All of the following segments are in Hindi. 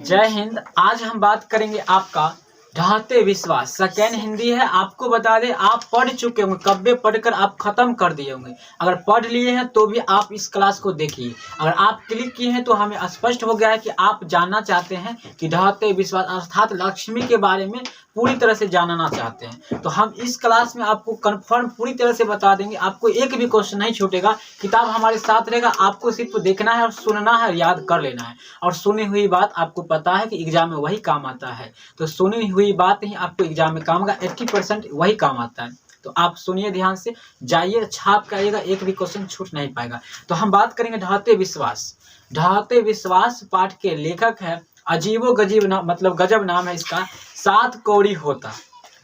जय हिंद। आज हम बात करेंगे आपका ढाते विश्वास सेकेंड हिंदी है। आपको बता दें, आप पढ़ चुके होंगे, कब्बे पढ़कर आप खत्म कर दिए होंगे। अगर पढ़ लिए हैं तो भी आप इस क्लास को देखिए। अगर आप क्लिक किए हैं तो हमें स्पष्ट हो गया है कि आप जानना चाहते हैं कि ढाते विश्वास अर्थात लक्ष्मी के बारे में पूरी तरह से जानना चाहते हैं। तो हम इस क्लास में आपको कंफर्म पूरी तरह से बता देंगे। आपको एक भी क्वेश्चन नहीं छूटेगा। किताब हमारे साथ रहेगा, आपको सिर्फ देखना है और सुनना है, याद कर लेना है। और सुनी हुई बात आपको पता है कि एग्जाम में वही काम आता है। तो सुनी हुई बात ही आपको एग्जाम में काम आएगा। 80% वही काम आता है। तो आप सुनिए ध्यान से, जाइए, छाप के आइएगा, एक भी क्वेश्चन छूट नहीं पाएगा। तो हम बात करेंगे ढाते विश्वास। ढाते विश्वास पाठ के लेखक है, अजीबो गजीब नाम, मतलब गजब नाम है इसका, सात कौड़ी होता।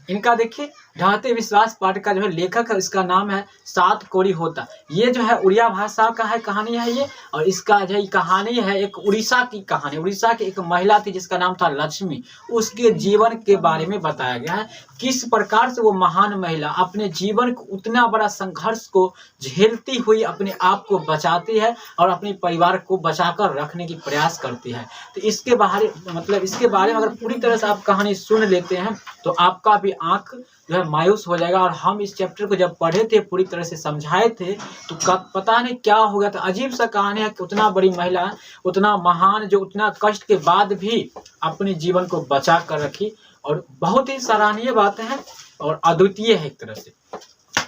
इनका देखिए, ढाते विश्वास पाठ का जो है लेखक है, इसका नाम है सात कौड़ी होता। ये जो है उड़िया भाषा का है, कहानी है ये। और इसका जो कहानी है एक उड़ीसा की कहानी। उड़ीसा की एक महिला थी जिसका नाम था लक्ष्मी। उसके जीवन के बारे में बताया गया है, किस प्रकार से वो महान महिला अपने जीवन को उतना बड़ा संघर्ष को झेलती हुई अपने आप को बचाती है और अपने परिवार को बचाकर रखने की प्रयास करती है। तो इसके बारे में अगर पूरी तरह से आप कहानी सुन लेते हैं तो आपका भी आंख जो है मायूस हो जाएगा। और हम इस चैप्टर को जब पढ़े थे, पूरी तरह से समझाए थे, तो पता नहीं क्या हो गया था। अजीब सा कहानी है कि उतना बड़ी महिला, उतना महान, जो उतना कष्ट के बाद भी अपने जीवन को बचा कर रखी। और बहुत ही सराहनीय बातें हैं और अद्वितीय है एक तरह से।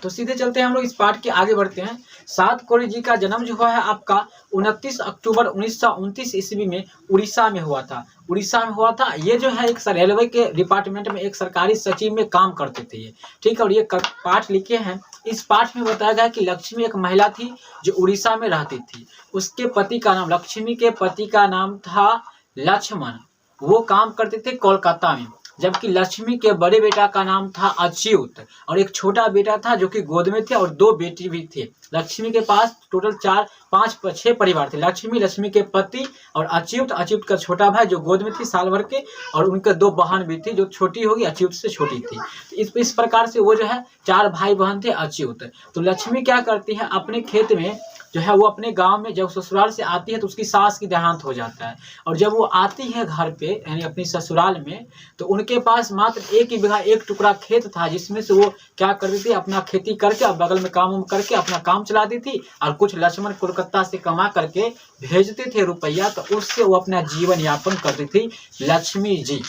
तो सीधे चलते हैं, हम लोग इस पाठ के आगे बढ़ते हैं। सात कौड़ी जी का जन्म जो हुआ है आपका 29 अक्टूबर 1929 ईस्वी में उड़ीसा में हुआ था। उड़ीसा में हुआ था। ये जो है एक रेलवे के डिपार्टमेंट में एक सरकारी सचिव में काम करते थे ये, ठीक है। और ये पाठ लिखे हैं। इस पाठ में बताया गया कि लक्ष्मी एक महिला थी जो उड़ीसा में रहती थी। उसके पति का नाम, लक्ष्मी के पति का नाम था लक्ष्मण। वो काम करते थे कोलकाता में। जबकि लक्ष्मी के बड़े बेटा का नाम था अच्युत और एक छोटा बेटा था जो कि गोद में थे, और दो बेटी भी थे। लक्ष्मी के पास टोटल 6 परिवार थे। लक्ष्मी के पति और अच्युत का छोटा भाई जो गोद में थी साल भर के, और उनके 2 बहन भी थी जो छोटी होगी, अच्युत से छोटी थी। तो इस प्रकार से वो जो है 4 भाई बहन थे अच्युत। तो लक्ष्मी क्या करती है, अपने खेत में जो है वो अपने गांव में जब ससुराल से आती है तो उसकी सास की देहांत हो जाता है। और जब वो आती है घर पे, यानी अपनी ससुराल में, तो उनके पास मात्र 1 बीघा 1 टुकड़ा खेत था, जिसमें से वो क्या करती थी, अपना खेती करके और बगल में काम करके अपना काम चलाती थी। और कुछ लक्ष्मण कोलकाता से कमा करके भेजते थे रुपया, तो उससे वो अपना जीवन यापन करती थी लक्ष्मी जी,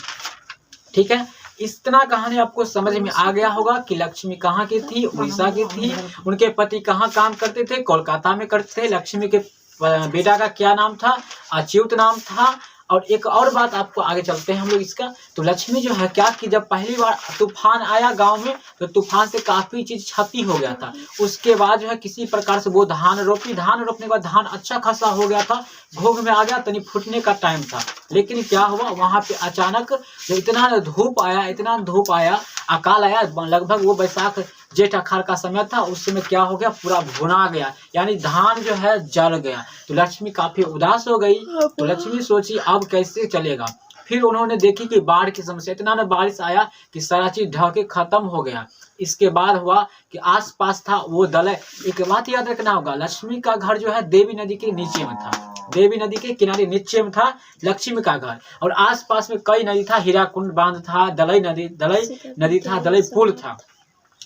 ठीक है। इतना कहानी आपको समझ में आ गया होगा कि लक्ष्मी कहाँ की थी, उड़ीसा की थी। उनके पति कहाँ काम करते थे, कोलकाता में करते थे। लक्ष्मी के बेटा का क्या नाम था, अच्युत नाम था। और एक और बात आपको आगे चलते हैं हम लोग इसका। तो लक्ष्मी जो है क्या कि जब पहली बार तूफान आया गांव में, तो तूफान से काफी चीज क्षति हो गया था। उसके बाद जो है किसी प्रकार से वो धान रोपी। धान रोपने के बाद धान अच्छा खासा हो गया था, घोग में आ गया, तनी फूटने का टाइम था। लेकिन क्या हुआ, वहां पे अचानक इतना धूप आया, अकाल आया। लगभग वो बैसाख जेठ अखाड़ का समय था। उस समय क्या हो गया, पूरा भुना गया, यानी धान जो है जल गया। तो लक्ष्मी काफी उदास हो गई। तो लक्ष्मी सोची अब कैसे चलेगा। फिर उन्होंने देखी कि बाढ़ की समस्या, इतना न बारिश आया कि सारा चीज ढह के खत्म हो गया। इसके बाद हुआ कि आसपास था वो दलय। एक बात याद रखना होगा, लक्ष्मी का घर जो है देवी नदी के नीचे में था। देवी नदी के किनारे नीचे में था लक्ष्मी का घर। और आसपास में कई नदी था, हीराकुंड बांध था, दलई नदी था, दलई पुल था।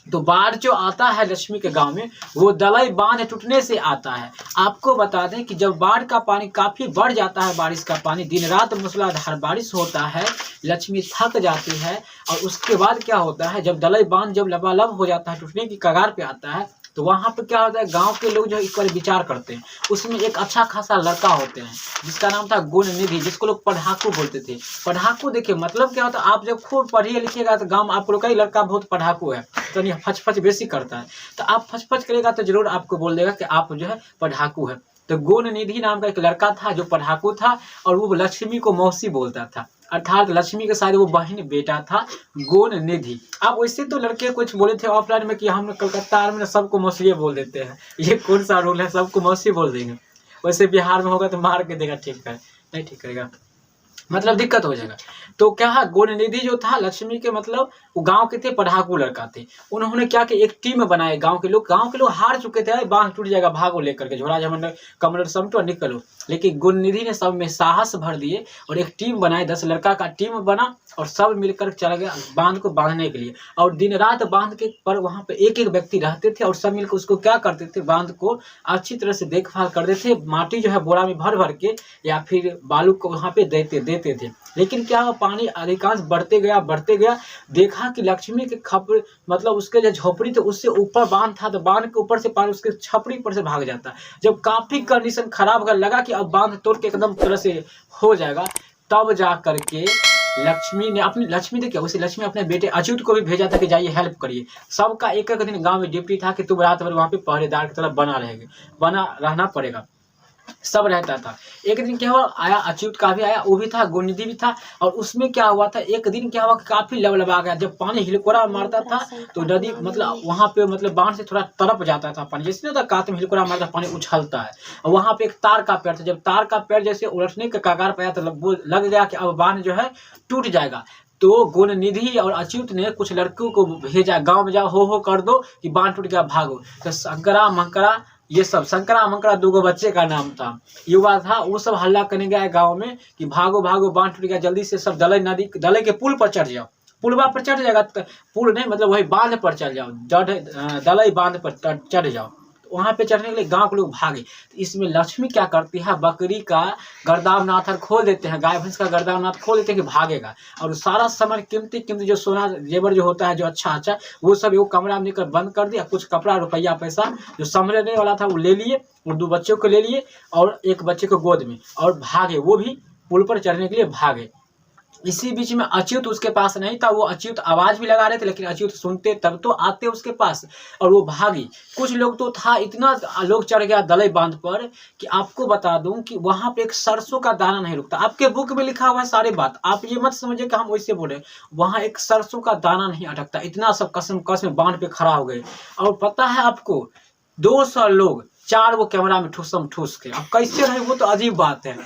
तो बाढ़ जो आता है लक्ष्मी के गांव में, वो दलई बांध टूटने से आता है। आपको बता दें कि जब बाढ़ का पानी काफी बढ़ जाता है, बारिश का पानी, दिन रात मूसलाधार बारिश होता है, लक्ष्मी थक जाती है। और उसके बाद क्या होता है, जब दलई बांध जब लबालब हो जाता है, टूटने की कगार पे आता है, तो वहां पे क्या होता है, गांव के लोग जो एक बार विचार करते हैं। उसमें एक अच्छा खासा लड़का होते हैं जिसका नाम था गुण निधि, जिसको लोग पढ़ाकू बोलते थे। पढ़ाकू देखिए मतलब क्या होता है, आप जब खूब पढ़िए लिखिएगा तो गांव आप लोग का ही लड़का बहुत पढ़ाकू है, तो नहीं फच बेसी करता है। तो आप फच करेगा तो जरूर आपको बोल देगा कि आप जो है पढ़ाकू है। तो गुण निधि नाम का एक लड़का था जो पढ़ाकू था, और वो लक्ष्मी को मौसी बोलता था, अर्थात लक्ष्मी के साथ वो बहन बेटा था गुण निधि। अब वैसे तो लड़के कुछ बोले थे ऑफलाइन में कि हम कलकत्ता में सबको मौसी बोल देते हैं। ये कौन सा रूल है, सबको मौसी बोल देंगे। वैसे बिहार में होगा तो मार के देगा, ठीक है, नहीं ठीक करेगा। मतलब दिक्कत हो जाएगा। तो क्या है, गुणनिधि जो था लक्ष्मी के मतलब वो गांव के थे, पढ़ाकू लड़का थे। उन्होंने क्या कि एक टीम बनाए, गांव के लोग हार चुके थे, बांध टूट जाएगा भागो लेकर के, झोला झमंड कमर समटो निकलो। लेकिन गुणनिधि ने सब में साहस भर दिए और एक टीम बनाए, 10 लड़का का टीम बना और सब मिलकर चला गया बांध को बांधने के लिए। और दिन रात बांध के पर वहां पे एक एक व्यक्ति रहते थे और सब मिलकर उसको क्या करते थे, बांध को अच्छी तरह से देखभाल करते थे। माटी जो है बोरा में भर भर के या फिर बालू को वहां पे देते थे। लेकिन क्या हुआ, पानी अधिकांश बढ़ते गया, देखा कि लक्ष्मी के खपड़े मतलब उसके जो झोपड़ी थे उससे ऊपर बांध था, तो बांध के ऊपर से पानी उसके छपड़ी पर से भाग जाता। जब काफी कंडीशन खराब होने लगा कि अब बांध तोड़ के एकदम तरह से हो जाएगा, तब जा करके लक्ष्मी ने क्या, उसे लक्ष्मी अपने बेटे अच्युत को भी भेजा था कि जाइए हेल्प करिए। सबका एक एक दिन गांव में ड्यूटी था कि तुम रात भर वहां पे पहरेदार की तरह बना रहना पड़ेगा, सब रहता था। एक दिन क्या हुआ, आया अच्युत का भी आया, वो भी था, गुणनिधि भी था। और उसमें क्या हुआ था, एक दिन क्या हुआ कि काफी लबलबा गया। जब पानी हिलकोरा मारता था तो नदी मतलब वहां पे मतलब बांध से थोड़ा तरफ जाता था पानी, जैसे ना कात में हिलकोरा मारता पानी उछलता है। और वहां पे एक तार का पेड़ था, जब तार का पेड़ जैसे उलटने के कगार पे आया तो लग गया कि अब बांध जो है टूट जाएगा। तो गुणनिधि और अच्युत ने कुछ लड़कों को भेजा, गांव में जाओ हो कर दो कि बांध टूट गया भागो। तो शंकरा मंकरा ये सब, शंकरा मंकरा 2 बच्चे का नाम था, युवा था, वो सब हल्ला करने गया गांव में कि भागो भागो बांध टूट गया, जल्दी से सब दलई के पुल पर चढ़ जाओ। पुलवा पर चढ़ जाएगा, पुल नहीं मतलब वही बांध पर चढ़ जाओ, दलई बांध पर चढ़ जाओ। वहां पे चढ़ने के लिए गांव के लोग भागे। तो इसमें लक्ष्मी क्या करती है, बकरी का गर्दावनाथ खोल देते हैं, गाय भैंस का गर्दावनाथ खोल देते हैं कि भागेगा। और सारा सामान कीमती जो सोना जेवर जो होता है, जो अच्छा वो सब वो कमरा में लेकर बंद कर दिया। कुछ कपड़ा रुपया पैसा जो संभलने वाला था वो ले लिए, और 2 बच्चों को ले लिए और एक बच्चे को गोद में, और भागे, वो भी पुल पर चढ़ने के लिए भागे। इसी बीच में अच्युत उसके पास नहीं था, वो अच्युत आवाज भी लगा रहे थे लेकिन अच्युत सुनते तब तो आते उसके पास, और वो भागी। कुछ लोग तो था, इतना लोग चढ़ गया दलई बांध पर कि आपको बता दूं कि वहां पे एक सरसों का दाना नहीं रुकता। आपके बुक में लिखा हुआ है सारी बात, आप ये मत समझिए कि हम वैसे बोले, वहां एक सरसों का दाना नहीं अटकता। इतना सब कसम बांध पे खड़ा हो गए। और पता है आपको, 200 लोग 4 वो कैमरा में ठूसम ठूस के, अब कैसे रहे वो तो अजीब बात है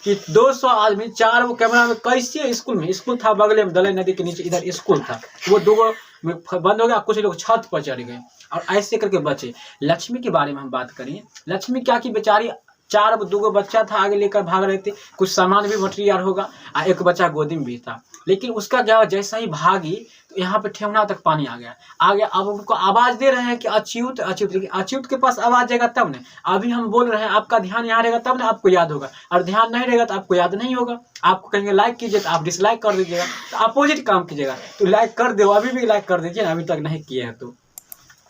कि 200 आदमी 4 वो कैमरा में कैसे। स्कूल था बगले में, दलई नदी के नीचे इधर स्कूल था, वो 2 में बंद हो गया। कुछ लोग छत पर चढ़ गए और ऐसे करके बचे। लक्ष्मी के बारे में हम बात करें, लक्ष्मी क्या की बेचारी 2 बच्चा था आगे लेकर भाग रहे थे, कुछ सामान भी मटेरियल होगा, और एक बच्चा गोदी में भी था। लेकिन उसका क्या हुआ, जैसा ही भागी तो यहाँ पे ठेवना तक पानी आ गया। अब उनको आवाज दे रहे हैं कि अच्युत अच्युत, लेकिन अच्युत के पास आवाज जाएगा तब न। अभी हम बोल रहे हैं, आपका ध्यान यहाँ रहेगा तब ना आपको याद होगा, और ध्यान नहीं रहेगा तो आपको याद नहीं होगा। आपको कहेंगे लाइक कीजिए तो आप डिसलाइक कर दीजिएगा, तो अपोजिट काम कीजिएगा। तो लाइक कर दो, अभी भी लाइक कर दीजिए, अभी तक नहीं किए हैं तो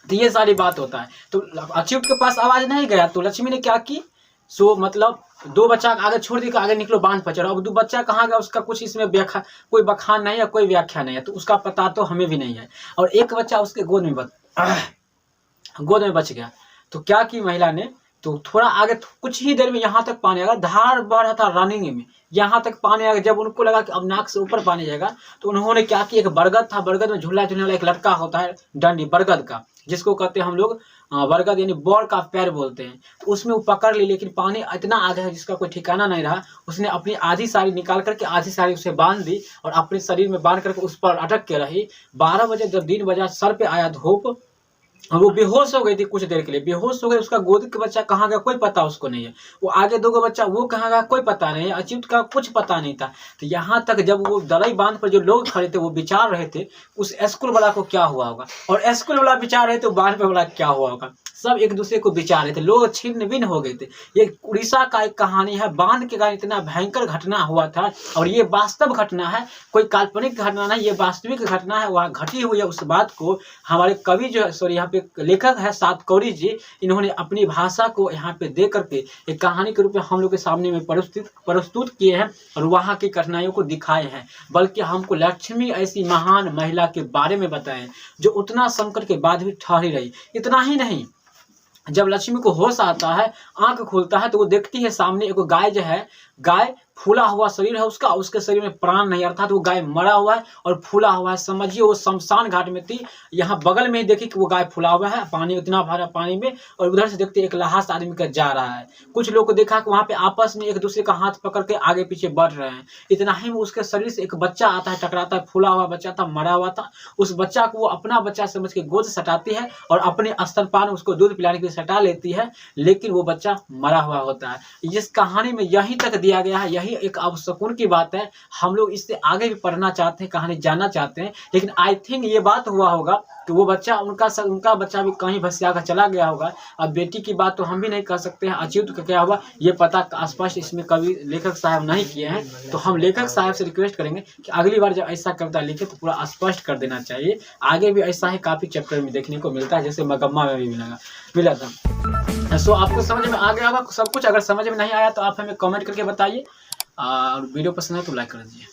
ये सारी बात होता है। तो अच्युत के पास आवाज नहीं गया तो लक्ष्मी ने क्या की, सो मतलब 2 बच्चा आगे छोड़ दी, आगे निकलो बांध पर चढ़ो। अब 2 बच्चा कहाँ गया उसका कुछ इसमें कोई बखान नहीं है, कोई व्याख्या नहीं है, तो उसका पता तो हमें भी नहीं है। और एक बच्चा उसके गोद में बच गया। तो क्या की महिला ने, तो थोड़ा आगे कुछ ही देर में यहाँ तक पानी आएगा, धार बढ़ रहा था रनिंग में, यहाँ तक पानी आएगा। जब उनको लगा कि अब नाक से ऊपर पानी जाएगा तो उन्होंने क्या कि, एक बरगद था, बरगद में झूला झूलने वाला एक लड़का होता है, डंडी बरगद का, जिसको कहते हैं हम लोग बरगद यानी बौर का पैर बोलते हैं। तो उसमें वो पकड़ ली, लेकिन पानी इतना आगे है जिसका कोई ठिकाना नहीं रहा। उसने अपनी आधी साड़ी निकाल करके आधी साड़ी उसे बांध दी और अपने शरीर में बांध करके उस पर अटक के रही। 12 बजे जब 3 बजा, सर पे आया धूप, वो बेहोश हो गई थी, कुछ देर के लिए बेहोश हो गई। उसका गोद का बच्चा कहाँ गया कोई पता उसको नहीं है, वो आगे 2 बच्चा वो कहाँ गया कोई पता नहीं है, अच्युत का कुछ पता नहीं था। तो यहाँ तक जब वो दलई बांध पर जो लोग खड़े थे वो विचार रहे थे उस स्कूल वाला को क्या हुआ होगा, और स्कूल वाला विचार रहे थे बांध पे वाला क्या हुआ होगा। सब एक दूसरे को विचार रहे थे, लोग छिन्न भिन्न हो गए थे। ये उड़ीसा का एक कहानी है, बांध के कारण इतना भयंकर घटना हुआ था, और ये वास्तव घटना है, कोई काल्पनिक घटना नहीं, ये वास्तविक घटना है, वहाँ घटी हुई है। उस बात को हमारे कवि जो सॉरी यहाँ पे लेखक है सातकौरी जी, इन्होंने अपनी भाषा को यहाँ पे दे करके एक कहानी के रूप में हम लोग के सामने में प्रस्तुत किए हैं और वहाँ की कठिनाइयों को दिखाए हैं। बल्कि हमको लक्ष्मी ऐसी महान महिला के बारे में बताएं जो उतना संकट के बाद भी ठहरी रही। इतना ही नहीं, जब लक्ष्मी को होश आता है, आंख खुलता है तो वो देखती है सामने एक गाय जो है, गाय फूला हुआ शरीर है उसका, उसके शरीर में प्राण नहीं, अर्थात वो गाय मरा हुआ है और फूला हुआ है। समझिए वो शमशान घाट में थी, यहाँ बगल में ही देखिए कि वो गाय फूला हुआ है, पानी इतना भरा पानी में, और उधर से देखते एक लाश आदमी का जा रहा है। कुछ लोग को देखा कि वहाँ पे आपस में एक दूसरे का हाथ पकड़ के आगे पीछे बढ़ रहे हैं। इतना ही में उसके शरीर से एक बच्चा आता है, टकराता है, फूला हुआ बच्चा था, मरा हुआ था। उस बच्चा को वो अपना बच्चा समझ के गोद सटाती है और अपने स्तनपान उसको दूध पिलाने के लिए सटा लेती है, लेकिन वो बच्चा मरा हुआ होता है। इस कहानी में यहीं तक दिया गया है, यही एक अवसकुन की बात है। हम लोग इससे आगे भी पढ़ना चाहते हैं, कहानी जानना चाहते हैं, लेकिन आई थिंक ये बात हुआ होगा कि वो बच्चा उनका बच्चा भी कहीं भसिया कर चला गया होगा। अब बेटी की बात तो हम भी नहीं कह सकते हैं, अच्युत का क्या हुआ ये पता स्पष्ट इसमें कभी लेखक साहब नहीं किए हैं। तो हम लेखक साहब से रिक्वेस्ट करेंगे कि अगली बार जब ऐसा कविता लिखे तो पूरा स्पष्ट कर देना चाहिए। आगे भी ऐसा ही काफ़ी चैप्टर में देखने को मिलता है, जैसे मगम्मा में भी मिला था। सो आपको समझ में आ गया होगा सब कुछ। अगर समझ में नहीं आया तो आप हमें कमेंट करके बताइए, और वीडियो पसंद है तो लाइक कर दीजिए।